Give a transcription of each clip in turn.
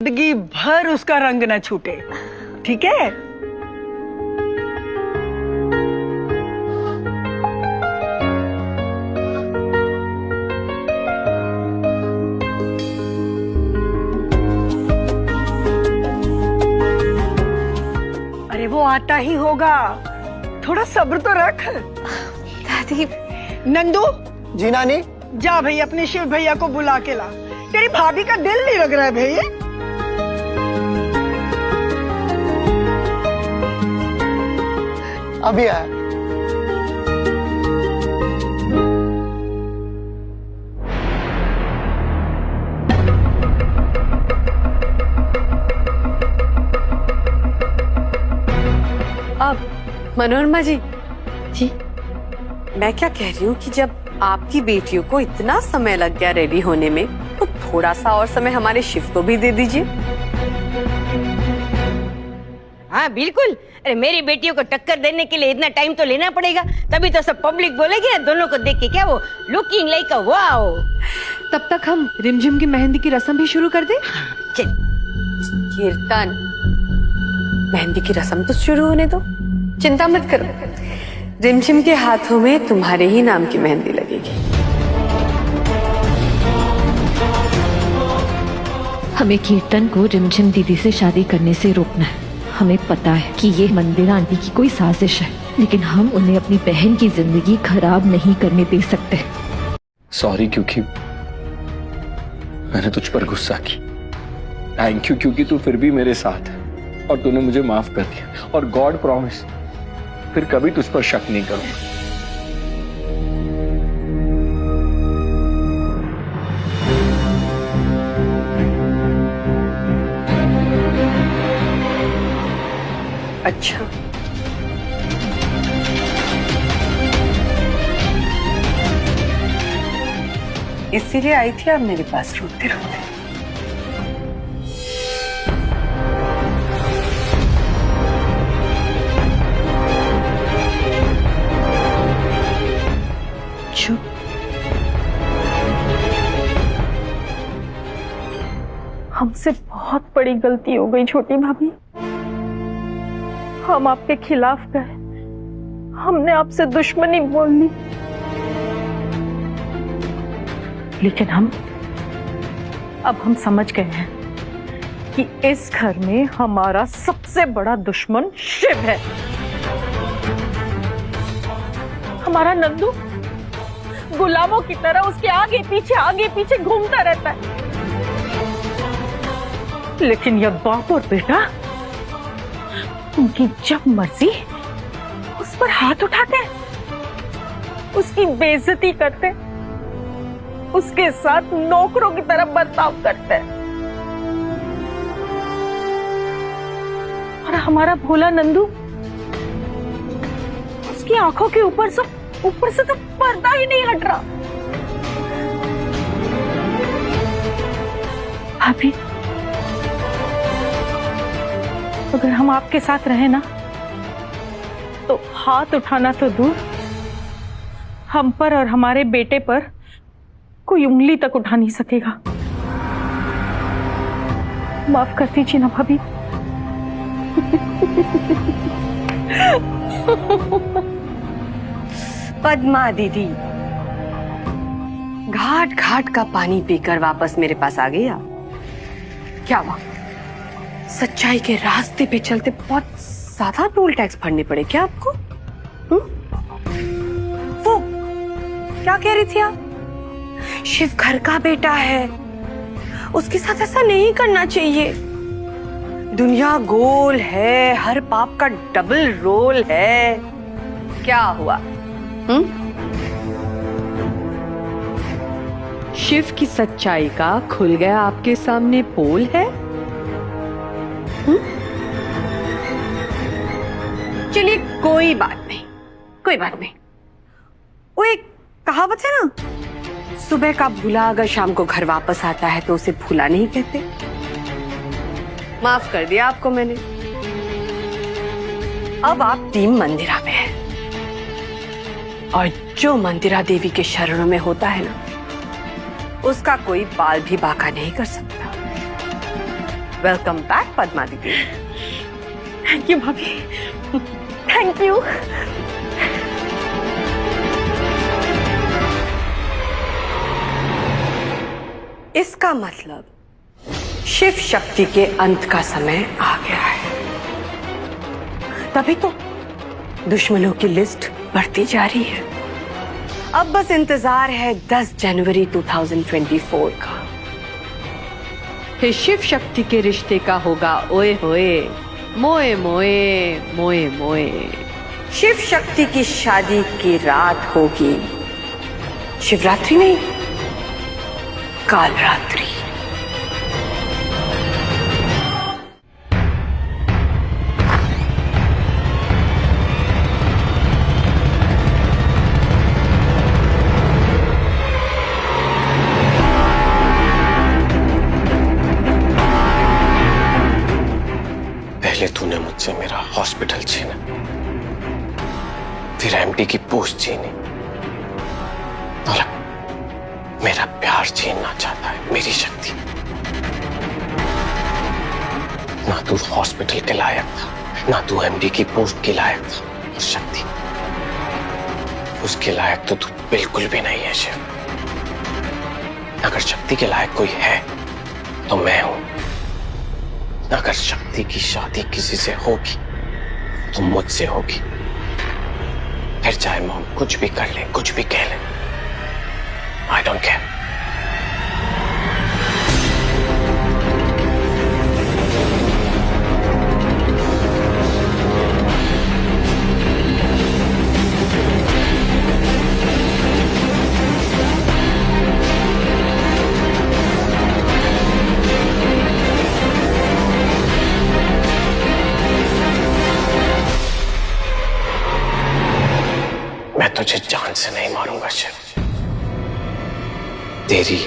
जिंदगी भर उसका रंग न छूटे, ठीक है? अरे वो आता ही होगा, थोड़ा सब्र तो रख। दादी। नंदू, जी नानी। जा भाई अपने शिव भैया को बुला के ला। तेरी भाभी का दिल नहीं लग रहा है भैया। अभी आया। अब मनोरमा जी, मैं क्या कह रही हूँ कि जब आपकी बेटियों को इतना समय लग गया रेडी होने में, तो थोड़ा सा और समय हमारे शिव को भी दे दीजिए। हाँ बिल्कुल। अरे मेरी बेटियों को टक्कर देने के लिए इतना टाइम तो लेना पड़ेगा, तभी तो सब पब्लिक बोलेगी ना दोनों को देख के, क्या वो लुकिंग लाइक अ वाओ। तब तक हम रिमझिम की मेहंदी की रस्म भी शुरू कर दें। चल। कीर्तन, मेहंदी की रस्म तो शुरू होने दो, चिंता मत करो। रिमझिम के हाथों में तुम्हारे ही नाम की मेहंदी लगेगी। हमें कीर्तन को रिमझिम दीदी से शादी करने से रोकना है। हमें पता है कि ये मंदिर आंटी की कोई साजिश है, लेकिन हम उन्हें अपनी बहन की जिंदगी खराब नहीं करने दे सकते। सॉरी क्योंकि मैंने तुझ पर गुस्सा की। थैंक यू क्योंकि तू फिर भी मेरे साथ है और तूने मुझे माफ कर दिया। और गॉड प्रॉमिस, फिर कभी तुझ पर शक नहीं करूंगा। अच्छा, इसीलिए आई थी आप मेरे पास रोते रोते। चुप। हमसे बहुत बड़ी गलती हो गई छोटी भाभी। हम आपके खिलाफ गए, हमने आपसे दुश्मनी बोल ली, लेकिन अब हम समझ गए हैं कि इस घर में हमारा सबसे बड़ा दुश्मन शिव है। हमारा नंदू गुलामों की तरह उसके आगे पीछे घूमता रहता है, लेकिन यह बाप और बेटा उनकी जब मर्जी उस पर हाथ उठाते हैं, उसकी बेइज्जती करते हैं, उसके साथ नौकरों की तरह बर्ताव करते हैं। और हमारा भोला नंदू, उसकी आंखों के ऊपर से तो पर्दा ही नहीं हट रहा। भाभी, अगर हम आपके साथ रहे ना, तो हाथ उठाना तो दूर, हम पर और हमारे बेटे पर कोई उंगली तक उठा नहीं सकेगा। माफ कर दीजिए ना भाभी। पद्मा दीदी, घाट घाट का पानी पीकर वापस मेरे पास आ गई आप। क्या हुआ? सच्चाई के रास्ते पे चलते बहुत ज्यादा टोल टैक्स भरने पड़े क्या आपको? वो क्या कह रही थी आप? शिव घर का बेटा है, उसके साथ ऐसा नहीं करना चाहिए। दुनिया गोल है, हर पाप का डबल रोल है। क्या हुआ? शिव की सच्चाई का खुल गया आपके सामने पोल है। चलिए कोई बात नहीं। वो एक कहावत है ना, सुबह का भूला अगर शाम को घर वापस आता है तो उसे भूला नहीं कहते। माफ कर दिया आपको मैंने। अब आप टीम मंदिरा में हैं, और जो मंदिरा देवी के शरणों में होता है ना, उसका कोई बाल भी बांका नहीं कर सकता। वेलकम बैक पद्मा दीदी। थैंक यू भाभी, थैंक यू। इसका मतलब शिव शक्ति के अंत का समय आ गया है। तभी तो दुश्मनों की लिस्ट बढ़ती जा रही है। अब बस इंतजार है 10 जनवरी 2024 का। फिर शिव शक्ति के रिश्ते का होगा ओए होए मोए मोए मोए मोए। शिव शक्ति की शादी की रात होगी शिवरात्रि नहीं, काल रात्रि। पहले तूने मुझसे मेरा हॉस्पिटल छीना, फिर एमडी की पोस्ट छीनी, और मेरा प्यार छीनना चाहता है, मेरी शक्ति। ना तू हॉस्पिटल के लायक था, ना तू एमडी की पोस्ट के लायक था, और शक्ति उसके लायक तो तू बिल्कुल भी नहीं है शिव। अगर शक्ति के लायक कोई है तो मैं हूं। अगर शक्ति की शादी किसी से होगी तो मुझसे होगी। फिर चाहे मॉम कुछ भी कर ले, कुछ भी कह ले, आई डोंट केयर। मैं तुझे जान से नहीं मारूंगा शिव, तेरी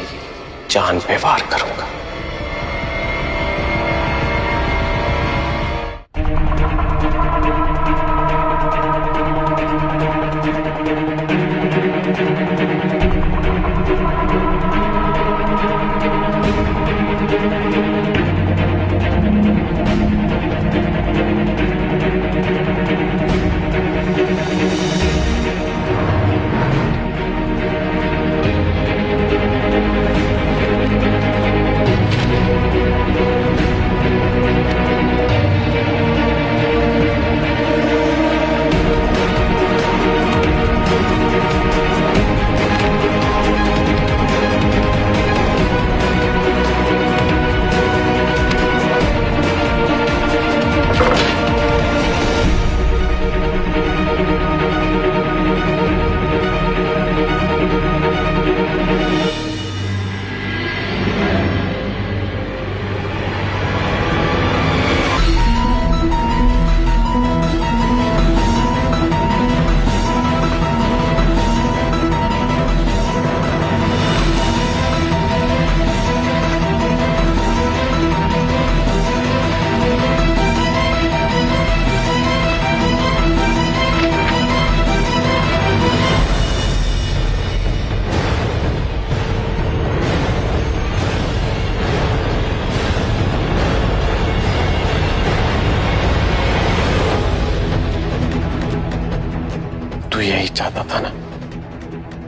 जान पे वार करूंगा। तू यही चाहता था ना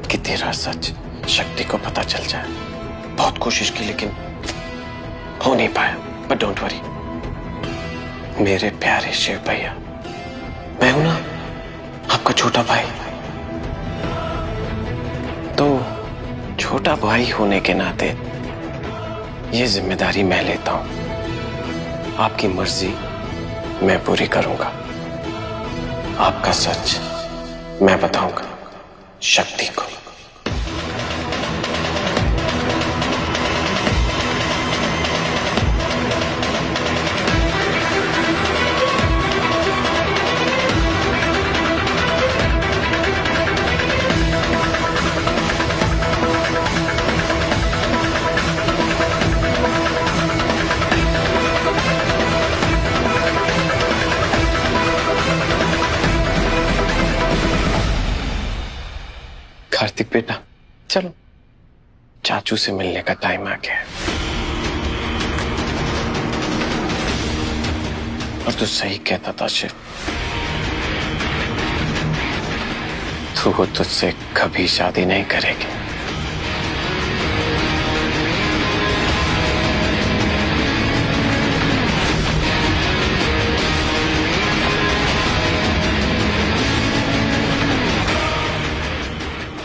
कि तेरा सच शक्ति को पता चल जाए। बहुत कोशिश की लेकिन हो नहीं पाया। बट डोंट वरी मेरे प्यारे शिव भैया, मैं हूं ना आपका छोटा भाई। तो छोटा भाई होने के नाते ये जिम्मेदारी मैं लेता हूं। आपकी मर्जी मैं पूरी करूंगा। आपका सच मैं बताऊंगा शक्ति को। कार्तिक बेटा चलो, चाचू से मिलने का टाइम आ गया है। और तू सही कहता था शिव, तू तुझसे कभी शादी नहीं करेगी।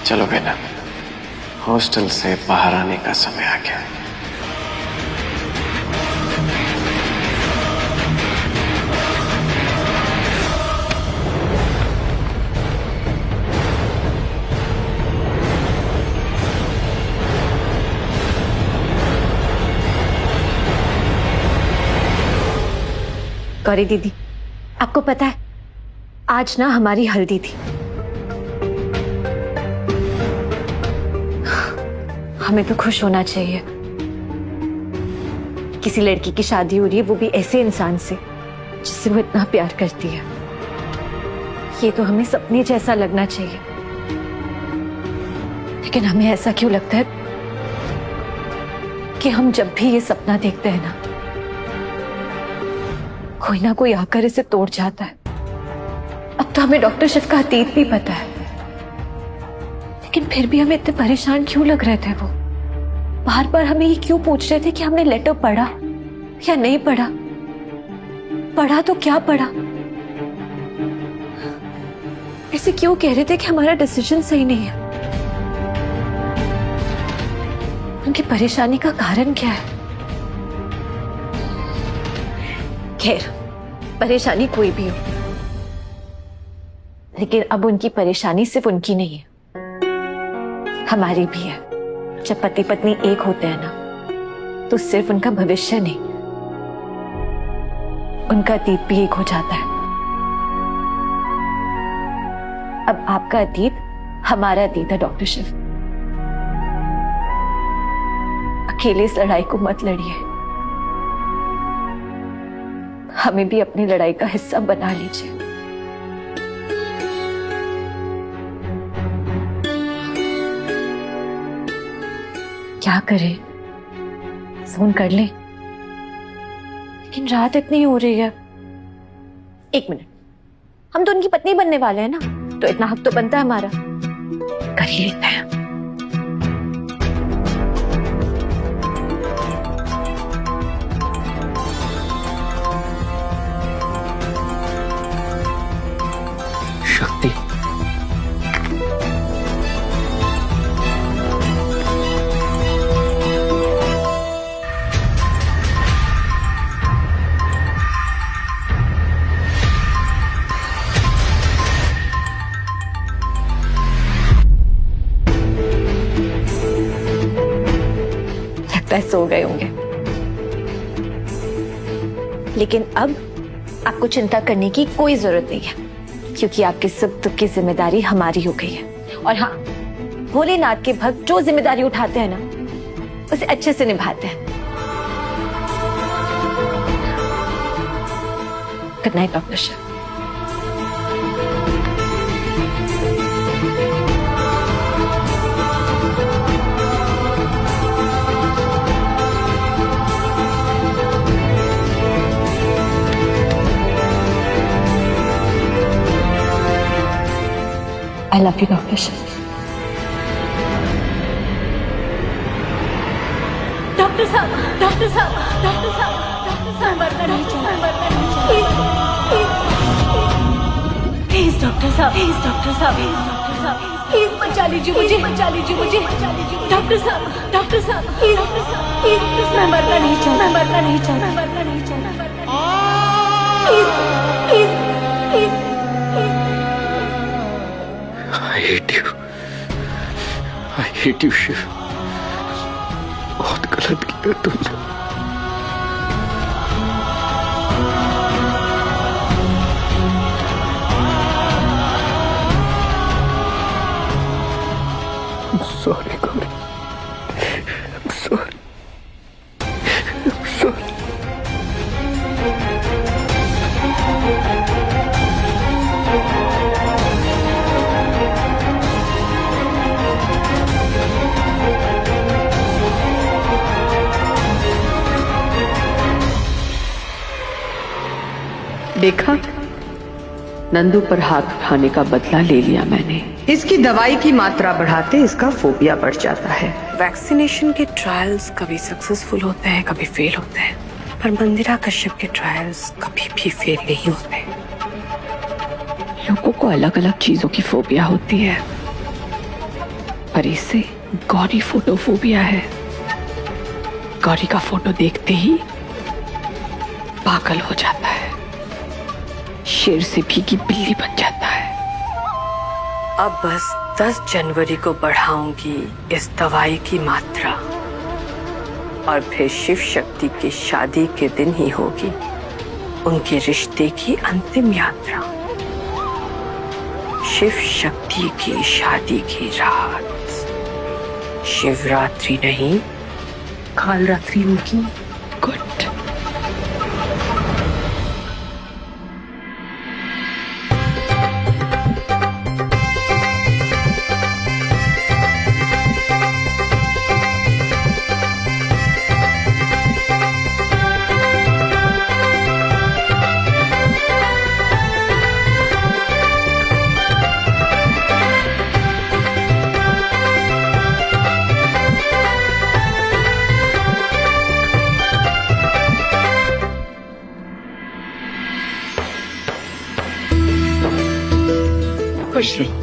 चलो बेटा, हॉस्टल से बाहर आने का समय आ गया। गौरी दीदी, आपको पता है आज ना हमारी हल्दी थी। हमें तो खुश होना चाहिए। किसी लड़की की शादी हो रही है, वो भी ऐसे इंसान से जिससे वो इतना प्यार करती है। ये तो हमें सपने जैसा लगना चाहिए। लेकिन हमें ऐसा क्यों लगता है कि हम जब भी ये सपना देखते हैं ना, कोई ना कोई आकर इसे तोड़ जाता है। अब तो हमें डॉक्टर शिव का अतीत भी पता है, लेकिन फिर भी हमें इतने परेशान क्यों लग रहे थे? वो बार बार हमें ये क्यों पूछ रहे थे कि हमने लेटर पढ़ा या नहीं पढ़ा? पढ़ा तो क्या पढ़ा? ऐसे क्यों कह रहे थे कि हमारा डिसीजन सही नहीं है? उनकी परेशानी का कारण क्या है? खैर, परेशानी कोई भी हो, लेकिन अब उनकी परेशानी सिर्फ उनकी नहीं है, हमारी भी है। जब पति पत्नी एक होते हैं ना, तो सिर्फ उनका भविष्य नहीं, उनका अतीत भी एक हो जाता है। अब आपका अतीत हमारा अतीत है डॉक्टर शिव। अकेले इस लड़ाई को मत लड़िए, हमें भी अपनी लड़ाई का हिस्सा बना लीजिए। क्या करें, फोन कर ले, लेकिन रात इतनी हो रही है। एक मिनट, हम तो उनकी पत्नी बनने वाले हैं ना, तो इतना हक तो बनता है हमारा, कर ही लेते हैं। शक्ति, लगता है सो गए होंगे, लेकिन अब आपको चिंता करने की कोई जरूरत नहीं है, क्योंकि आपके सुख दुख की जिम्मेदारी हमारी हो गई है। और हाँ, भोलेनाथ के भक्त जो जिम्मेदारी उठाते हैं ना, उसे अच्छे से निभाते हैं। Good night doctor Shiv. I love you, Dr. Shiv. Doctor साहब, डॉक्टर साहब, डॉक्टर साहब, डॉक्टर साहब, मरना नहीं चाहिए, प्लीज डॉक्टर साहब, प्लीज डॉक्टर साहब, प्लीज डॉक्टर साहब, प्लीज बचा लीजिए मुझे, बचा लीजिए मुझे, डॉक्टर साहब, डॉक्टर साहब, प्लीज डॉक्टर साहब, प्लीज, मैं मरना नहीं चाहता, मैं मरना नहीं चाहता, मैं मरना नहीं चाहता, please, please, please, I hate you. I hate you, Shiv. बहुत गलत किया तुमने। I'm sorry, Gauri. I'm sorry. I'm sorry. देखा, नंदू पर हाथ उठाने का बदला ले लिया मैंने। इसकी दवाई की मात्रा बढ़ाते इसका फोबिया बढ़ जाता है। वैक्सीनेशन के ट्रायल्स कभी सक्सेसफुल होते हैं, कभी फेल होते हैं, पर मंदिरा कश्यप के ट्रायल्स कभी भी फेल नहीं होते। लोगों को अलग अलग चीजों की फोबिया होती है, पर इसे गौरी फोटो फोबिया है। गौरी का फोटो देखते ही पागल हो जाता है, शेर से भीगी बिल्ली बन जाता है। अब बस 10 जनवरी को बढ़ाऊंगी इस दवाई की मात्रा, और फिर शिव शक्ति की शादी के दिन ही होगी उनके रिश्ते की अंतिम यात्रा। शिव शक्ति की शादी की रात शिवरात्रि नहीं, काल रात्रि होगी। गुड। खुश रहो।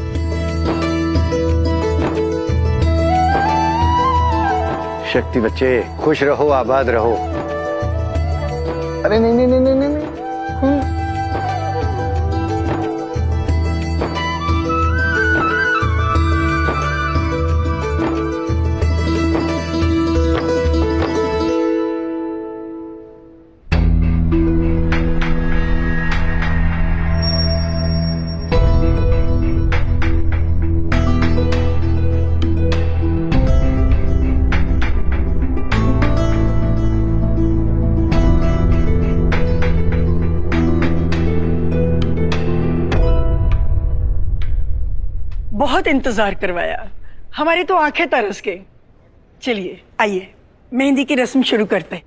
शक्ति बच्चे, खुश रहो, आबाद रहो। अरे नहीं नहीं नहीं नहीं नहीं। बहुत इंतजार करवाया, हमारी तो आंखें तरस गई। चलिए आइए, मेहंदी की रस्म शुरू करते।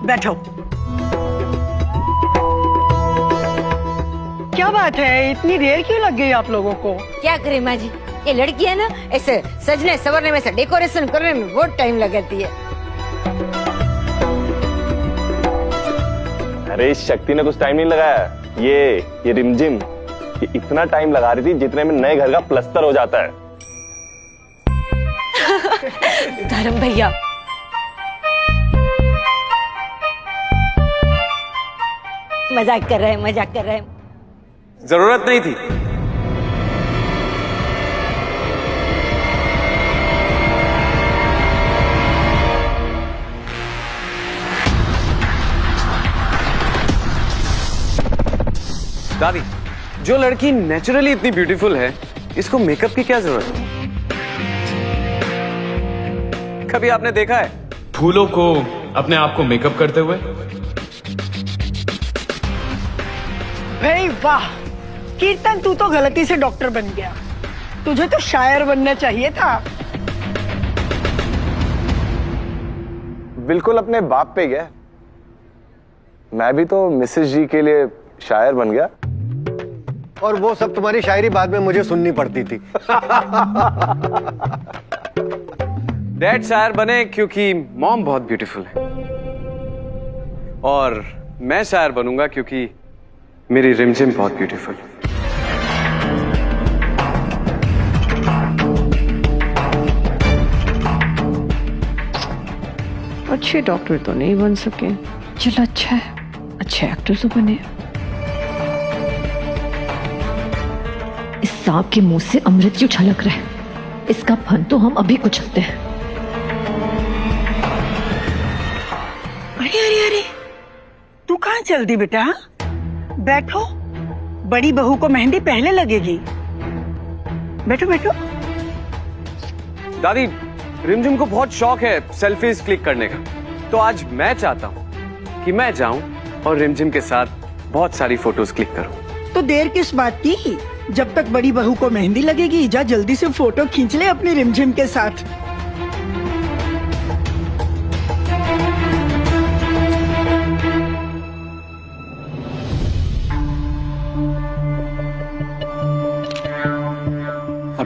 बैठो। क्या बात है, इतनी देर क्यों लग गई आप लोगों को? क्या करे माँ जी, ये लड़की है ना, ऐसे सजने संवरने में, ऐसे डेकोरेशन करने में बहुत टाइम लगाती है। अरे इस शक्ति ने कुछ टाइम नहीं लगाया, ये रिमझिम ये इतना टाइम लगा रही थी जितने में नए घर का प्लस्तर हो जाता है। धर्म भैया, मजाक कर रहे हैं, मजाक कर रहे हैं। जरूरत नहीं थी। दादी, जो लड़की नेचुरली इतनी ब्यूटीफुल है, इसको मेकअप की क्या जरूरत है? कभी आपने देखा है फूलों को अपने आप को मेकअप करते हुए? भाई वाह, कीर्तन तू तो गलती से डॉक्टर बन गया, तुझे तो शायर बनना चाहिए था। बिल्कुल अपने बाप पे गया। मैं भी तो मिसेस जी के लिए शायर बन गया। और वो सब तुम्हारी शायरी बाद में मुझे सुननी पड़ती थी। डैड शायर बने क्योंकि मॉम बहुत ब्यूटीफुल है, और मैं शायर बनूंगा क्योंकि मेरी रिमझिम बहुत ब्यूटीफुल है। अच्छे डॉक्टर तो नहीं बन सके, चलो अच्छा है, अच्छे एक्टर तो बने। इस सांप के मुंह से अमृत क्यों छलक रहा है? इसका फन तो हम अभी कुचलते हैं। अरे अरे अरे, तू कहाँ चल दी बेटा? बैठो, बड़ी बहू को मेहंदी पहले लगेगी। बैठो बैठो। दादी, रिमझिम को बहुत शौक है सेल्फीज क्लिक करने का, तो आज मैं चाहता हूँ कि मैं जाऊं और रिमझिम के साथ बहुत सारी फोटोज क्लिक करूं। तो देर किस बात की? जब तक बड़ी बहू को मेहंदी लगेगी, जा जल्दी से फोटो खींच ले अपनी रिमझिम के साथ।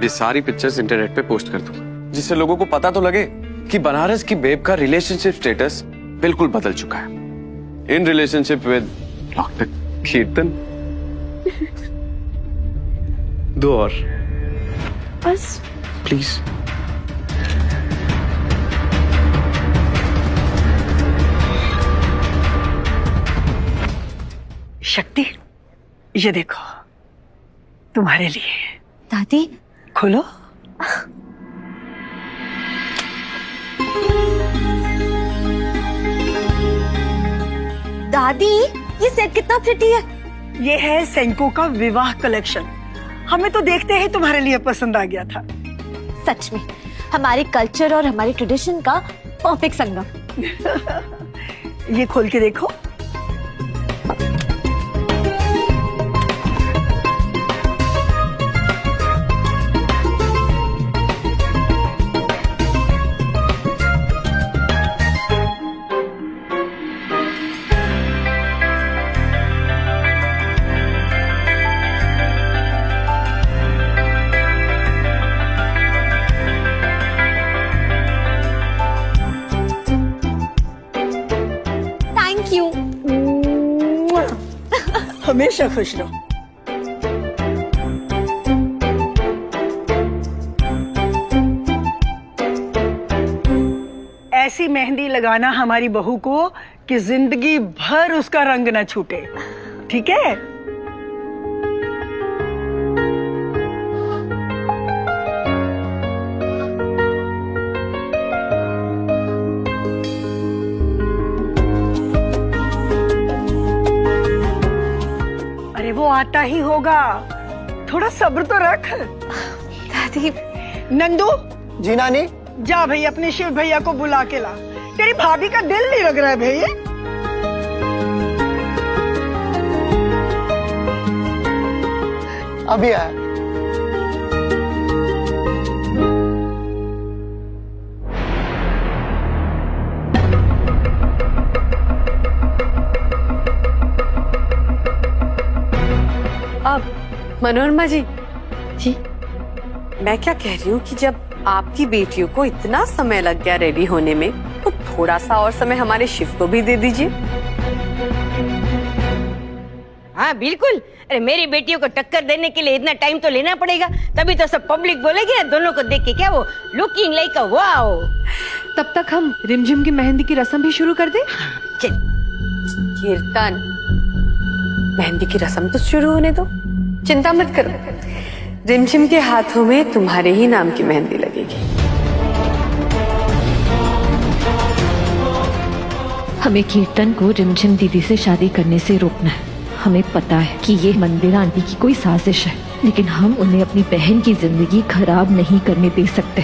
अब ये सारी पिक्चर्स इंटरनेट पे पोस्ट कर दूंगा, जिससे लोगों को पता तो लगे कि बनारस की बेब का रिलेशनशिप स्टेटस बिल्कुल बदल चुका है। इन रिलेशनशिप विद डॉक्टर कीर्तन। दो और बस प्लीज। शक्ति, ये देखो तुम्हारे लिए। दादी, खोलो। दादी, ये सेट कितना प्रिटी है। ये है सेंको का विवाह कलेक्शन। हमें तो देखते ही तुम्हारे लिए पसंद आ गया था। सच में हमारे कल्चर और हमारे ट्रेडिशन का परफेक्ट संगम। ये खोल के देखो। Thank you. हमेशा खुश रहो। ऐसी मेहंदी लगाना हमारी बहू को कि जिंदगी भर उसका रंग न छूटे, ठीक है? अरे वो आता ही होगा, थोड़ा सब्र तो रख। दादी, नंदू, जी नानी। जा भाई अपने शिव भैया को बुला के ला। तेरी भाभी का दिल नहीं लग रहा है भैया। अभी आया। अब मनोरमा जी, जी मैं क्या कह रही हूँ कि जब आपकी बेटियों को इतना समय लग गया रेडी होने में, तो थोड़ा सा और समय हमारे शिव को भी दे दीजिए। हाँ बिल्कुल। अरे मेरी बेटियों को टक्कर देने के लिए इतना टाइम तो लेना पड़ेगा, तभी तो सब पब्लिक बोलेगी ना दोनों को देख के, क्या वो लुकिंग लाइक अ वाओ। तब तक हम रिमझिम की मेहंदी की रस्म भी शुरू कर दें। चल। कीर्तन, मेहंदी की रस्म तो शुरू होने दो, चिंता मत करो। रिमझिम के हाथों में तुम्हारे ही नाम की मेहंदी लगेगी। हमें कीर्तन को रिमझिम दीदी से शादी करने से रोकना है। हमें पता है कि ये मंदिर आंटी की कोई साजिश है, लेकिन हम उन्हें अपनी बहन की जिंदगी खराब नहीं करने दे सकते।